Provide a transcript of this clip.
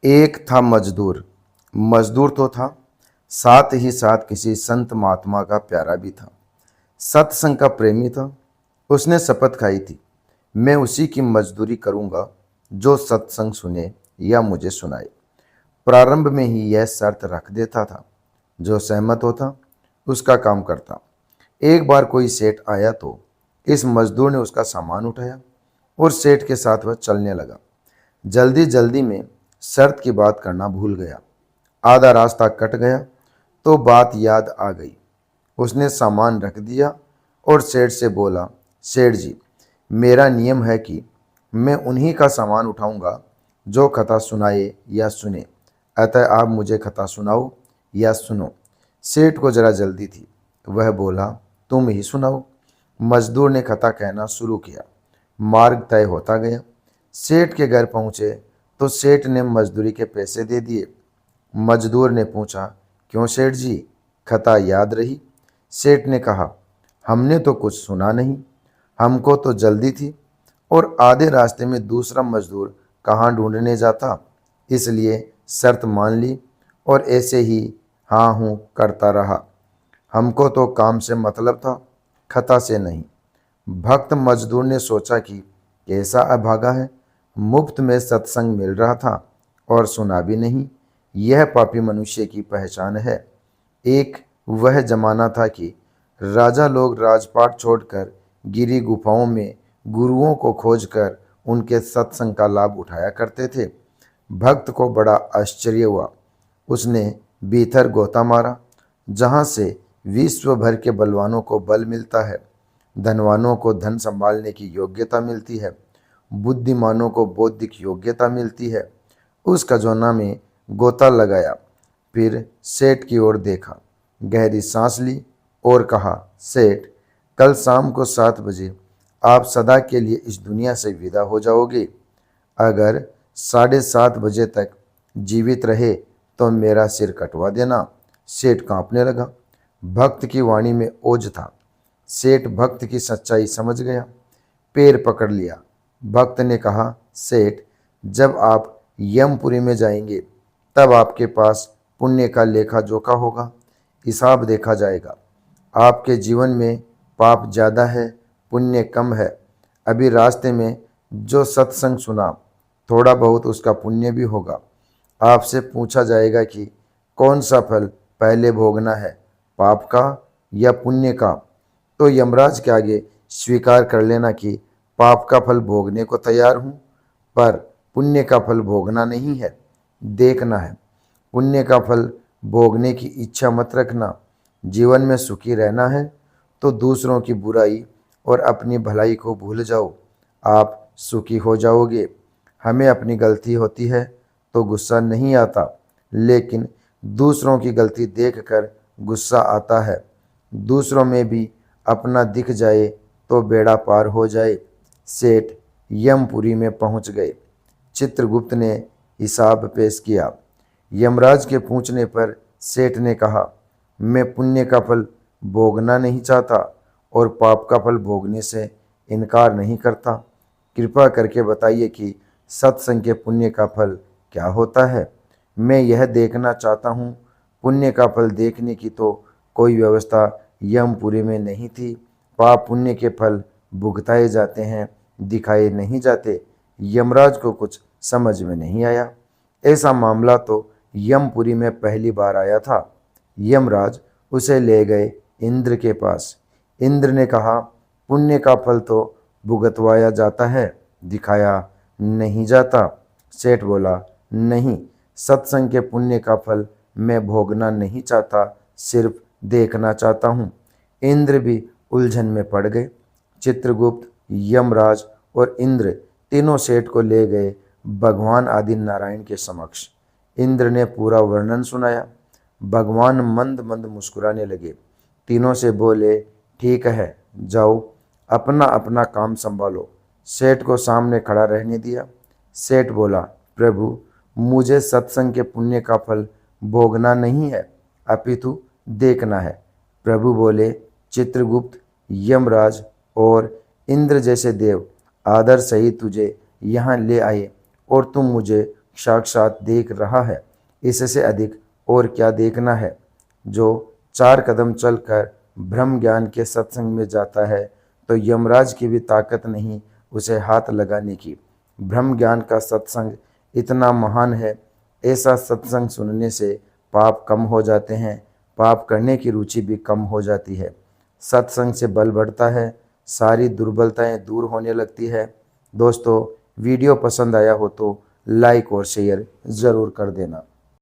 एक था मजदूर। मजदूर तो था, साथ ही साथ किसी संत महात्मा का प्यारा भी था। सत्संग का प्रेमी था। उसने शपथ खाई थी, मैं उसी की मजदूरी करूंगा जो सत्संग सुने या मुझे सुनाए। प्रारंभ में ही यह शर्त रख देता था, जो सहमत होता उसका काम करता। एक बार कोई सेठ आया तो इस मजदूर ने उसका सामान उठाया और सेठ के साथ वह चलने लगा। जल्दी जल्दी में शर्त की बात करना भूल गया। आधा रास्ता कट गया तो बात याद आ गई। उसने सामान रख दिया और सेठ से बोला, सेठ जी, मेरा नियम है कि मैं उन्हीं का सामान उठाऊंगा जो कथा सुनाए या सुने, अतः आप मुझे कथा सुनाओ या सुनो। सेठ को जरा जल्दी थी। वह बोला, तुम ही सुनाओ। मजदूर ने कथा कहना शुरू किया। मार्ग तय होता गया। सेठ के घर पहुंचे तो सेठ ने मजदूरी के पैसे दे दिए। मजदूर ने पूछा, क्यों सेठ जी, कथा याद रही? सेठ ने कहा, हमने तो कुछ सुना नहीं, हमको तो जल्दी थी और आधे रास्ते में दूसरा मजदूर कहाँ ढूंढने जाता, इसलिए शर्त मान ली और ऐसे ही हाँ हूँ करता रहा। हमको तो काम से मतलब था, कथा से नहीं। भक्त मजदूर ने सोचा कि कैसा अभागा है, मुफ्त में सत्संग मिल रहा था और सुना भी नहीं। यह पापी मनुष्य की पहचान है। एक वह जमाना था कि राजा लोग राजपाट छोड़कर गिरी गुफाओं में गुरुओं को खोजकर उनके सत्संग का लाभ उठाया करते थे। भक्त को बड़ा आश्चर्य हुआ। उसने भीतर गोता मारा, जहाँ से विश्व भर के बलवानों को बल मिलता है, धनवानों को धन संभालने की योग्यता मिलती है, बुद्धिमानों को बौद्धिक योग्यता मिलती है। उस खजौना में गोता लगाया, फिर सेठ की ओर देखा, गहरी सांस ली और कहा, सेठ, कल शाम को 7 बजे आप सदा के लिए इस दुनिया से विदा हो जाओगे। अगर 7:30 बजे तक जीवित रहे तो मेरा सिर कटवा देना। सेठ कांपने लगा। भक्त की वाणी में ओज था। सेठ भक्त की सच्चाई समझ गया, पैर पकड़ लिया। भक्त ने कहा, सेठ, जब आप यमपुरी में जाएंगे तब आपके पास पुण्य का लेखा जोखा होगा, हिसाब देखा जाएगा। आपके जीवन में पाप ज़्यादा है, पुण्य कम है। अभी रास्ते में जो सत्संग सुना, थोड़ा बहुत उसका पुण्य भी होगा। आपसे पूछा जाएगा कि कौन सा फल पहले भोगना है, पाप का या पुण्य का? तो यमराज के आगे स्वीकार कर लेना कि पाप का फल भोगने को तैयार हूँ, पर पुण्य का फल भोगना नहीं है, देखना है। पुण्य का फल भोगने की इच्छा मत रखना। जीवन में सुखी रहना है तो दूसरों की बुराई और अपनी भलाई को भूल जाओ, आप सुखी हो जाओगे। हमें अपनी गलती होती है तो गुस्सा नहीं आता, लेकिन दूसरों की गलती देखकर गुस्सा आता है। दूसरों में भी अपना दिख जाए तो बेड़ा पार हो जाए। सेठ यमपुरी में पहुंच गए। चित्रगुप्त ने हिसाब पेश किया। यमराज के पूछने पर सेठ ने कहा, मैं पुण्य का फल भोगना नहीं चाहता और पाप का फल भोगने से इनकार नहीं करता। कृपा करके बताइए कि सत्संग के पुण्य का फल क्या होता है। मैं यह देखना चाहता हूँ। पुण्य का फल देखने की तो कोई व्यवस्था यमपुरी में नहीं थी। पाप पुण्य के फल भुगताए जाते हैं, दिखाए नहीं जाते। यमराज को कुछ समझ में नहीं आया। ऐसा मामला तो यमपुरी में पहली बार आया था। यमराज उसे ले गए इंद्र के पास। इंद्र ने कहा, पुण्य का फल तो भुगतवाया जाता है, दिखाया नहीं जाता। सेठ बोला, नहीं, सत्संग के पुण्य का फल मैं भोगना नहीं चाहता, सिर्फ देखना चाहता हूँ। इंद्र भी उलझन में पड़ गए। चित्रगुप्त, यमराज और इंद्र तीनों सेठ को ले गए भगवान आदि नारायण के समक्ष। इंद्र ने पूरा वर्णन सुनाया। भगवान मंद मंद मुस्कुराने लगे। तीनों से बोले, ठीक है, जाओ अपना अपना काम संभालो। सेठ को सामने खड़ा रहने दिया। सेठ बोला, प्रभु, मुझे सत्संग के पुण्य का फल भोगना नहीं है, अपितु देखना है। प्रभु बोले, चित्रगुप्त, यमराज और इंद्र जैसे देव आदर सहित तुझे यहाँ ले आए और तुम मुझे साक्षात देख रहा है, इससे अधिक और क्या देखना है। जो 4 कदम चलकर ब्रह्म ज्ञान के सत्संग में जाता है तो यमराज की भी ताकत नहीं उसे हाथ लगाने की। ब्रह्म ज्ञान का सत्संग इतना महान है, ऐसा सत्संग सुनने से पाप कम हो जाते हैं, पाप करने की रुचि भी कम हो जाती है। सत्संग से बल बढ़ता है, सारी दुर्बलताएं दूर होने लगती है। दोस्तों, वीडियो पसंद आया हो तो लाइक और शेयर ज़रूर कर देना।